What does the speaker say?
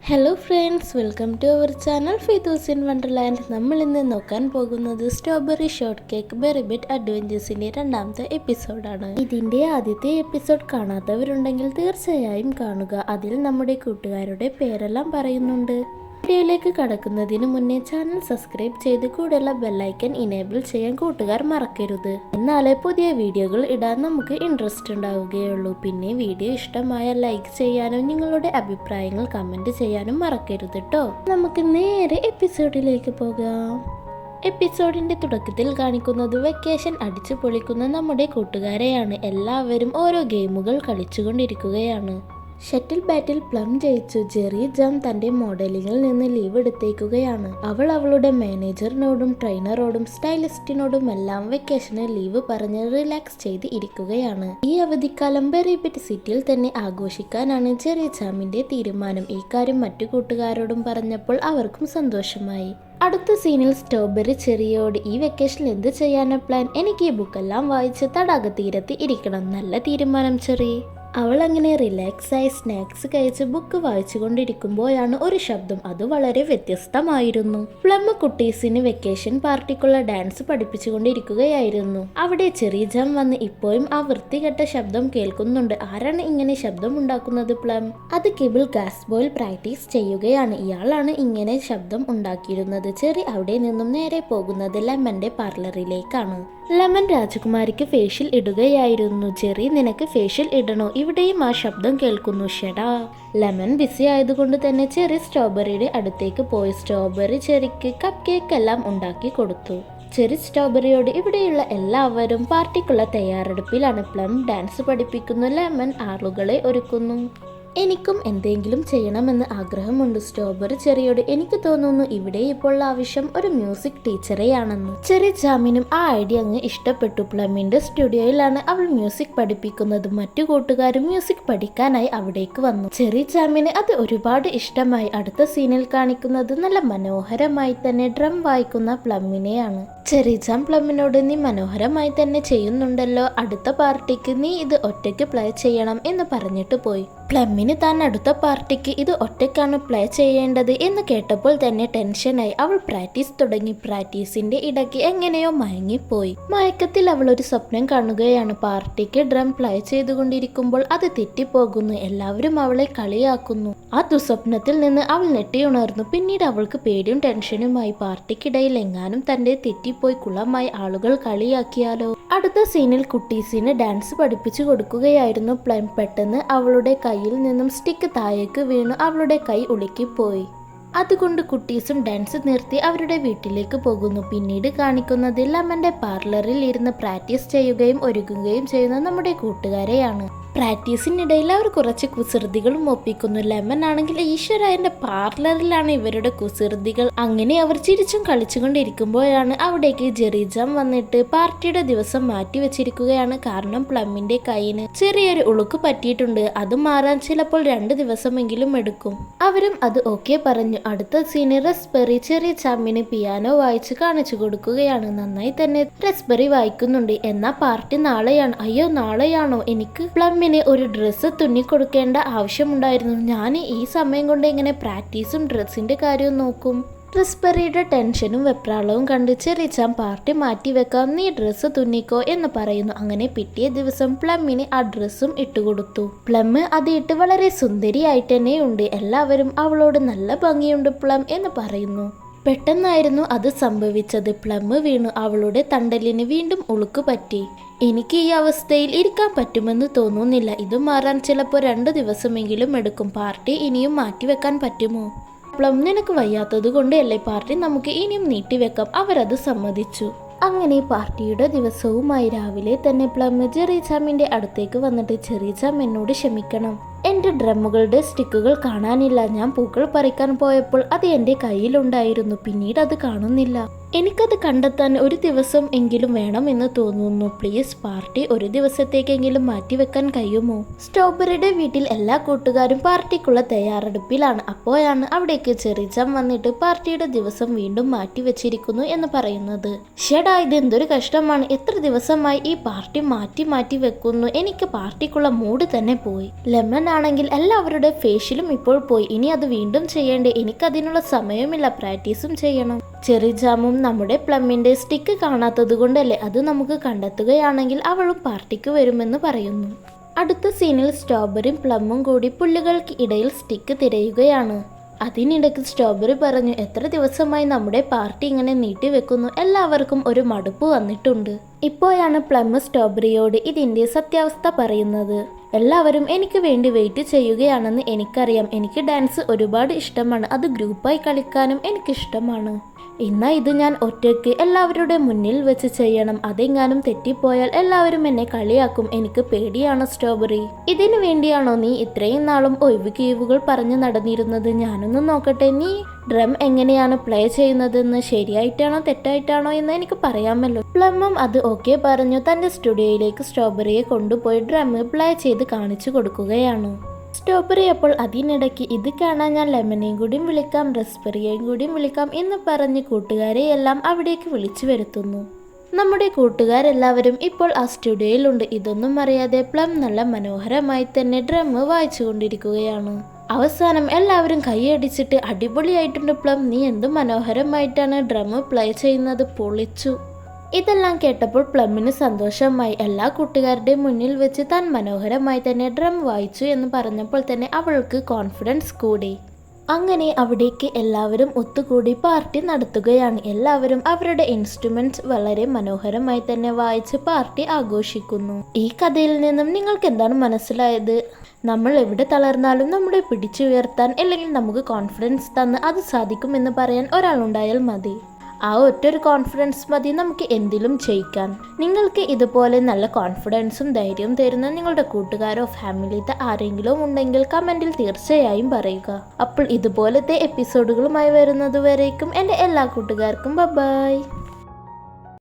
Hello friends, welcome to our channel ഫീതൂസ് in wonderland. നമ്മൾ ഇന്ന് നോക്കാൻ പോകുന്നത് strawberry shortcake berry bit അഡ്വഞ്ചേഴ്സിൻ്റെ രണ്ടാമത്തെ എപ്പിസോഡാണ്. ഇതിൻ്റെ ആദ്യത്തെ എപ്പിസോഡ് കാണാത്തവരുണ്ടെങ്കിൽ തീർച്ചയായും കാണുക. അതിൽ നമ്മുടെ കൂട്ടുകാരുടെ പേരെല്ലാം പറയുന്നുണ്ട്. വീഡിയോയിലേക്ക് കടക്കുന്നതിന് മുന്നേ ചാനൽ സബ്സ്ക്രൈബ് ചെയ്ത് കൂടെയുള്ള ബെല്ലൈക്കൻ ഇനേബിൾ ചെയ്യാൻ കൂട്ടുകാർ മറക്കരുത്. എന്നാലേ പുതിയ വീഡിയോകൾ ഇടാൻ നമുക്ക് ഇൻട്രസ്റ്റ് ഉണ്ടാവുകയുള്ളൂ. പിന്നെ വീഡിയോ ഇഷ്ടമായ ലൈക്ക് ചെയ്യാനും നിങ്ങളുടെ അഭിപ്രായങ്ങൾ കമന്റ് ചെയ്യാനും മറക്കരുത് കേട്ടോ. നമുക്ക് നേരെ എപ്പിസോഡിലേക്ക് പോകാം. എപ്പിസോഡിന്റെ തുടക്കത്തിൽ കാണിക്കുന്നത് വെക്കേഷൻ അടിച്ചു പൊളിക്കുന്ന നമ്മുടെ കൂട്ടുകാരെയാണ്. എല്ലാവരും ഓരോ ഗെയിമുകൾ കളിച്ചുകൊണ്ടിരിക്കുകയാണ്. ഷട്ടിൽ ബാറ്റിൽ പ്ലം ജയിച്ചു. ജെറി ജാം തന്റെ മോഡലിംഗിൽ നിന്ന് ലീവ് എടുത്തേക്കുകയാണ്. അവൾ അവളുടെ മാനേജറിനോടും ട്രെയിനറോടും സ്റ്റൈലിസ്റ്റിനോടും എല്ലാം വെക്കേഷന് ലീവ് പറഞ്ഞ് റിലാക്സ് ചെയ്ത് ഇരിക്കുകയാണ്. ഈ അവധിക്കാലം ബെറി ബിറ്റ് സിറ്റിയിൽ തന്നെ ആഘോഷിക്കാനാണ് ജെറി ജാമിന്റെ തീരുമാനം. ഈ കാര്യം മറ്റു കൂട്ടുകാരോടും പറഞ്ഞപ്പോൾ അവർക്കും സന്തോഷമായി. അടുത്ത സീനിൽ സ്ട്രോബെറി ചെറിയോട് ഈ വെക്കേഷനിൽ എന്ത് ചെയ്യാനാ പ്ലാൻ? എനിക്ക് ഈ ബുക്കെല്ലാം വായിച്ച് തടാക തീരത്ത് ഇരിക്കണം. നല്ല തീരുമാനം ചെറി. അവൾ അങ്ങനെ റിലാക്സായി സ്നാക്സ് കഴിച്ച് ബുക്ക് വായിച്ചുകൊണ്ടിരിക്കുമ്പോഴാണ് ഒരു ശബ്ദം. അത് വളരെ വ്യത്യസ്തമായിരുന്നു. പ്ലം കുട്ടീസിന് വെക്കേഷൻ പാർട്ടിക്കുള്ള ഡാൻസ് പഠിപ്പിച്ചുകൊണ്ടിരിക്കുകയായിരുന്നു. അവിടെ ചെറിയ ജാം വന്ന് ഇപ്പോഴും ആ വൃത്തികെട്ട ശബ്ദം കേൾക്കുന്നുണ്ട്. ആരാണ് ഇങ്ങനെ ശബ്ദം ഉണ്ടാക്കുന്നത്? പ്ലം. അത് കിബിൾ ഗാസ്ബോയിൽ പ്രാക്ടീസ് ചെയ്യുകയാണ്. ഇയാളാണ് ഇങ്ങനെ ശബ്ദം ഉണ്ടാക്കിയിരുന്നത്. ചെറി അവിടെ നിന്നും നേരെ പോകുന്നത് ലെമന്റെ പാർലറിലേക്കാണ്. ലെമൻ രാജകുമാരിക്ക് ഫേഷ്യൽ ഇടുകയായിരുന്നു. ജെറി, നിനക്ക് ഫേഷ്യൽ ഇടണോ? ഇവിടെയും ആ ശബ്ദം കേൾക്കുന്നു. ഷെടാ. ലെമൺ ബിസി ആയതുകൊണ്ട് തന്നെ ചെറി സ്ട്രോബെറിയുടെ അടുത്തേക്ക് പോയി സ്ട്രോബെറി ചെറിക്ക് കപ്പ് കേക്ക് എല്ലാം ഉണ്ടാക്കി കൊടുത്തു. ചെറി സ്ട്രോബെറിയോട് ഇവിടെയുള്ള എല്ലാവരും പാർട്ടിക്കുള്ള തയ്യാറെടുപ്പിലാണ്. പ്ലം ഡാൻസ് പഠിപ്പിക്കുന്നു. ലെമൺ ആളുകളെ ഒരുക്കുന്നു. എനിക്കും എന്തെങ്കിലും ചെയ്യണമെന്ന് ആഗ്രഹമുണ്ട്. സ്ട്രോബെറി ചെറിയോട് എനിക്ക് തോന്നുന്നു ഇവിടെ ഇപ്പോൾ ആവശ്യം ഒരു മ്യൂസിക് ടീച്ചറെയാണെന്ന്. ചെറി ജാമിനും ആ ഐഡിയ അങ്ങ് ഇഷ്ടപ്പെട്ടു. പ്ലമിന്റെ സ്റ്റുഡിയോയിലാണ് അവൾ മ്യൂസിക് പഠിപ്പിക്കുന്നത്. മറ്റു കൂട്ടുകാരും മ്യൂസിക് പഠിക്കാനായി അവിടേക്ക് വന്നു. ചെറി ജാമിന് അത് ഒരുപാട് ഇഷ്ടമായി. അടുത്ത സീനിൽ കാണിക്കുന്നത് നല്ല മനോഹരമായി തന്നെ ഡ്രം വായിക്കുന്ന പ്ലമ്മിനെയാണ്. ചെറി ജാം പ്ലമ്മിനോട്, നീ മനോഹരമായി തന്നെ ചെയ്യുന്നുണ്ടല്ലോ, അടുത്ത പാർട്ടിക്ക് നീ ഇത് ഒറ്റയ്ക്ക് പ്ലേ ചെയ്യണം എന്ന് പറഞ്ഞിട്ട് പോയി. പ്ലമ്മിന് താൻ അടുത്ത പാർട്ടിക്ക് ഇത് ഒറ്റയ്ക്കാണ് പ്ലേ ചെയ്യേണ്ടത് എന്ന് കേട്ടപ്പോൾ തന്നെ ടെൻഷനായി. അവൾ പ്രാക്ടീസ് തുടങ്ങി. പ്രാക്ടീസിന്റെ ഇടയ്ക്ക് എങ്ങനെയോ മയങ്ങിപ്പോയി. മയക്കത്തിൽ അവൾ ഒരു സ്വപ്നം കാണുകയാണ്. പാർട്ടിക്ക് ഡ്രം പ്ലേ ചെയ്തുകൊണ്ടിരിക്കുമ്പോൾ അത് തെറ്റിപ്പോകുന്നു. എല്ലാവരും അവളെ കളിയാക്കുന്നു. ആ ദുസ്വപ്നത്തിൽ നിന്ന് അവൾ ഞെട്ടിയുണർന്നു. പിന്നീട് അവൾക്ക് പേടിയും ടെൻഷനുമായി. പാർട്ടിക്കിടയിൽ എങ്ങാനും തന്റെ തെറ്റിപ്പോയി കുളമായി ആളുകൾ കളിയാക്കിയാലോ? അടുത്ത സീനിൽ കുട്ടീസിന് ഡാൻസ് പഠിപ്പിച്ചു കൊടുക്കുകയായിരുന്നു പ്ലം. പെട്ടെന്ന് അവളുടെ കയ്യിൽ നിന്നും സ്റ്റിക്ക് താഴേക്ക് വീണു. അവളുടെ കൈ ഉളുക്കിപ്പോയി. അതുകൊണ്ട് കുട്ടീസും ഡാൻസ് നിർത്തി അവരുടെ വീട്ടിലേക്ക് പോകുന്നു. പിന്നീട് കാണിക്കുന്നത് ലെമന്റെ പാർലറിൽ ഇരുന്ന് പ്രാക്ടീസ് ചെയ്യുകയും ഒരുങ്ങുകയും ചെയ്യുന്ന നമ്മുടെ കൂട്ടുകാരെയാണ്. പ്രാക്ടീസിനിടയിൽ അവർ കുറച്ച് കുസൃതികളും ഒപ്പിക്കുന്നു. ലെമൻ ആണെങ്കിൽ ഈശ്വര, എന്റെ പാർലറിലാണ് ഇവരുടെ കുസൃതികൾ. അങ്ങനെ അവർ ചിരിച്ചും കളിച്ചുകൊണ്ടിരിക്കുമ്പോഴാണ് അവിടേക്ക് ജെറി ജാം വന്നിട്ട് പാർട്ടിയുടെ ദിവസം മാറ്റി വെച്ചിരിക്കുകയാണ്. കാരണം പ്ലമ്മിന്റെ കൈയിന് ചെറിയൊരു ഉളുക്ക് പറ്റിയിട്ടുണ്ട്. അത് മാറാൻ ചിലപ്പോൾ 2 ദിവസമെങ്കിലും എടുക്കും. അവരും അത് ഓക്കെ പറഞ്ഞു. അടുത്ത സീന് റസ്ബെറി ചെറിയ ജാമിന് പിയാനോ വായിച്ച് കാണിച്ചു കൊടുക്കുകയാണ്. നന്നായി തന്നെ റസ്ബെറി വായിക്കുന്നുണ്ട്. എന്നാ പാർട്ടി നാളെയാണ്. അയ്യോ, നാളെയാണോ? എനിക്ക് പ്ലമ്മിന് ഒരു ഡ്രസ്സ് തുന്നിക്കൊടുക്കേണ്ട ആവശ്യമുണ്ടായിരുന്നു. ഞാൻ ഈ സമയം കൊണ്ട് എങ്ങനെ പ്രാക്ടീസും ഡ്രസ്സിന്റെ കാര്യവും നോക്കും? റസ്ബെറിയുടെ ടെൻഷനും വെപ്രാളവും കണ്ട് ചെറിയ ജാം പാർട്ടി മാറ്റിവെക്കാം, നീ ഡ്രസ്സ് തുന്നിക്കോ എന്ന് പറയുന്നു. അങ്ങനെ പിറ്റേ ദിവസം പ്ലമ്മിന് ആ ഡ്രസ്സും ഇട്ടുകൊടുത്തു. പ്ലം അത് ഇട്ട് വളരെ സുന്ദരിയായിട്ട് തന്നെയുണ്ട്. എല്ലാവരും അവളോട് നല്ല ഭംഗിയുണ്ട് പ്ലം എന്ന് പറയുന്നു. പെട്ടെന്നായിരുന്നു അത് സംഭവിച്ചത്. പ്ലം വീണു. അവളുടെ തണ്ടലിന് വീണ്ടും ഉളുക്ക് പറ്റി. എനിക്ക് ഈ അവസ്ഥയിൽ ഇരിക്കാൻ പറ്റുമെന്ന് തോന്നുന്നില്ല. ഇത് മാറാൻ ചിലപ്പോൾ 2 ദിവസമെങ്കിലും എടുക്കും. പാർട്ടി ഇനിയും മാറ്റിവെക്കാൻ പറ്റുമോ? പ്ലം, നിനക്ക് വയ്യാത്തത് കൊണ്ടല്ലേ പാർട്ടി നമുക്ക് ഇനിയും നീട്ടിവെക്കാം. അവരത് സമ്മതിച്ചു. അങ്ങനെ പാർട്ടിയുടെ ദിവസവുമായി രാവിലെ തന്നെ പ്ലം ജെറി ജാമിന്റെ അടുത്തേക്ക് വന്നിട്ട്, ചെറിയ ജാം, എന്നോട് ക്ഷമിക്കണം. എന്റെ ഡ്രമ്മുകളുടെ സ്റ്റിക്കുകൾ കാണാനില്ല. ഞാൻ പൂക്കൾ പറിക്കാൻ പോയപ്പോൾ അത് എന്റെ കയ്യിലുണ്ടായിരുന്നു. പിന്നീട് അത് കാണുന്നില്ല. എനിക്കത് കണ്ടെത്താൻ ഒരു ദിവസം എങ്കിലും വേണമെന്ന് തോന്നുന്നു. പ്ലീസ് പാർട്ടി ഒരു ദിവസത്തേക്കെങ്കിലും മാറ്റിവെക്കാൻ കഴിയുമോ? സ്ട്രോബെറിയുടെ വീട്ടിൽ എല്ലാ കൂട്ടുകാരും പാർട്ടിക്കുള്ള തയ്യാറെടുപ്പിലാണ്. അപ്പോഴാണ് അവിടേക്ക് ചെറിച്ചാൻ വന്നിട്ട് പാർട്ടിയുടെ ദിവസം വീണ്ടും മാറ്റിവെച്ചിരിക്കുന്നു എന്ന് പറയുന്നത്. ഷെടാ, ഇത് എന്തൊരു കഷ്ടമാണ്. എത്ര ദിവസമായി ഈ പാർട്ടി മാറ്റി വെക്കുന്നു. എനിക്ക് പാർട്ടിക്കുള്ള മൂഡ് തന്നെ പോയി. ലെമൺ ആണെങ്കിൽ എല്ലാവരുടെ ഫേഷ്യലും ഇപ്പോൾ പോയി. ഇനി അത് വീണ്ടും ചെയ്യേണ്ടേ? എനിക്കതിനുള്ള സമയമില്ല. പ്രാക്ടീസും ചെയ്യണം. ചെറിജാമും നമ്മുടെ പ്ലമ്മിന്റെ സ്റ്റിക്ക് കാണാത്തത് കൊണ്ടല്ലേ, അത് നമുക്ക് കണ്ടെത്തുകയാണെങ്കിൽ അവളും പാർട്ടിക്ക് വരുമെന്ന് പറയുന്നു. അടുത്ത സീനിൽ സ്ട്രോബെറിയും പ്ലമ്മും കൂടി പുല്ലുകൾക്ക് ഇടയിൽ സ്റ്റിക്ക് തിരയുകയാണ്. അതിനിടയ്ക്ക് സ്ട്രോബെറി പറഞ്ഞു, എത്ര ദിവസമായി നമ്മുടെ പാർട്ടി ഇങ്ങനെ നീട്ടിവെക്കുന്നു. എല്ലാവർക്കും ഒരു മടുപ്പ് വന്നിട്ടുണ്ട്. ഇപ്പോഴാണ് പ്ലം സ്ട്രോബെറിയോട് ഇതിന്റെ സത്യാവസ്ഥ പറയുന്നത്. എല്ലാവരും എനിക്ക് വേണ്ടി വെയിറ്റ് ചെയ്യുകയാണെന്ന് എനിക്കറിയാം. എനിക്ക് ഡാൻസ് ഒരുപാട് ഇഷ്ടമാണ്. അത് ഗ്രൂപ്പായി കളിക്കാനും എനിക്കിഷ്ടമാണ്. ഇന്നാ ഇത് ഞാൻ ഒറ്റയ്ക്ക് എല്ലാവരുടെ മുന്നിൽ വെച്ച് ചെയ്യണം. അതെങ്ങാനും തെറ്റിപ്പോയാൽ എല്ലാവരും എന്നെ കളിയാക്കും. എനിക്ക് പേടിയാണ് സ്ട്രോബെറി. ഇതിനു വേണ്ടിയാണോ നീ ഇത്രയും നാളും ഒഴിവ് കീവുകൾ പറഞ്ഞു നടന്നിരുന്നത്? ഞാനൊന്ന് നോക്കട്ടെ, നീ ഡ്രം എങ്ങനെയാണ് പ്ലേ ചെയ്യുന്നതെന്ന്. ശരിയായിട്ടാണോ തെറ്റായിട്ടാണോ എന്ന് എനിക്ക് പറയാമല്ലോ. പ്ലമ്മും അത് ഓക്കെ പറഞ്ഞു തന്റെ സ്റ്റുഡിയോയിലേക്ക് സ്ട്രോബെറിയെ കൊണ്ടുപോയി ഡ്രം പ്ലേ ചെയ്ത് കാണിച്ചു കൊടുക്കുകയാണ്. സ്ട്രോബെറി അപ്പോൾ അതിനിടയ്ക്ക്, ഇത് കാണാൻ ഞാൻ ലെമനെയും കൂടിയും വിളിക്കാം, റസ്ബെറിയെയും കൂടിയും വിളിക്കാം എന്ന് പറഞ്ഞ് കൂട്ടുകാരെയെല്ലാം അവിടേക്ക് വിളിച്ചു വരുത്തുന്നു. നമ്മുടെ കൂട്ടുകാരെല്ലാവരും ഇപ്പോൾ ആ സ്റ്റുഡിയോയിലുണ്ട്. ഇതൊന്നും അറിയാതെ പ്ലം നല്ല മനോഹരമായി തന്നെ ഡ്രം വായിച്ചു കൊണ്ടിരിക്കുകയാണ്. അവസാനം എല്ലാവരും കൈയടിച്ചിട്ട്, അടിപൊളിയായിട്ടുണ്ട് പ്ലം, നീ എന്ത് മനോഹരമായിട്ടാണ് ഡ്രം പ്ലേ ചെയ്യുന്നത്, പൊളിച്ചു. ഇതെല്ലാം കേട്ടപ്പോൾ പ്ലമ്മിന് സന്തോഷമായി. എല്ലാ കൂട്ടുകാരുടെയും മുന്നിൽ വെച്ച് താൻ മനോഹരമായി തന്നെ ഡ്രം വായിച്ചു എന്ന് പറഞ്ഞപ്പോൾ തന്നെ അവൾക്ക് കോൺഫിഡൻസ് കൂടി. അങ്ങനെ അവിടേക്ക് എല്ലാവരും ഒത്തുകൂടി പാർട്ടി നടത്തുകയാണ്. എല്ലാവരും അവരുടെ ഇൻസ്ട്രുമെന്റ്സ് വളരെ മനോഹരമായി തന്നെ വായിച്ച് പാർട്ടി ആഘോഷിക്കുന്നു. ഈ കഥയിൽ നിന്നും നിങ്ങൾക്ക് എന്താണ് മനസ്സിലായത്? നമ്മൾ എവിടെ തളർന്നാലും നമ്മളെ പിടിച്ചുയർത്താൻ അല്ലെങ്കിൽ നമുക്ക് കോൺഫിഡൻസ് തന്ന് അത് സാധിക്കുമെന്ന് പറയാൻ ഒരാളുണ്ടായാൽ മതി. ആ ഒറ്റൊരു കോൺഫിഡൻസ് മതി നമുക്ക് എന്തിലും ജയിക്കാൻ. നിങ്ങൾക്ക് ഇതുപോലെ നല്ല കോൺഫിഡൻസും ധൈര്യവും തരുന്ന നിങ്ങളുടെ കൂട്ടുകാരോ ഫാമിലിത്തെ ആരെങ്കിലും ഉണ്ടെങ്കിൽ കമൻറ്റിൽ തീർച്ചയായും പറയുക. അപ്പോൾ ഇതുപോലത്തെ എപ്പിസോഡുകളുമായി വരുന്നത് വരേക്കും എൻ്റെ എല്ലാ കൂട്ടുകാർക്കും ബൈ.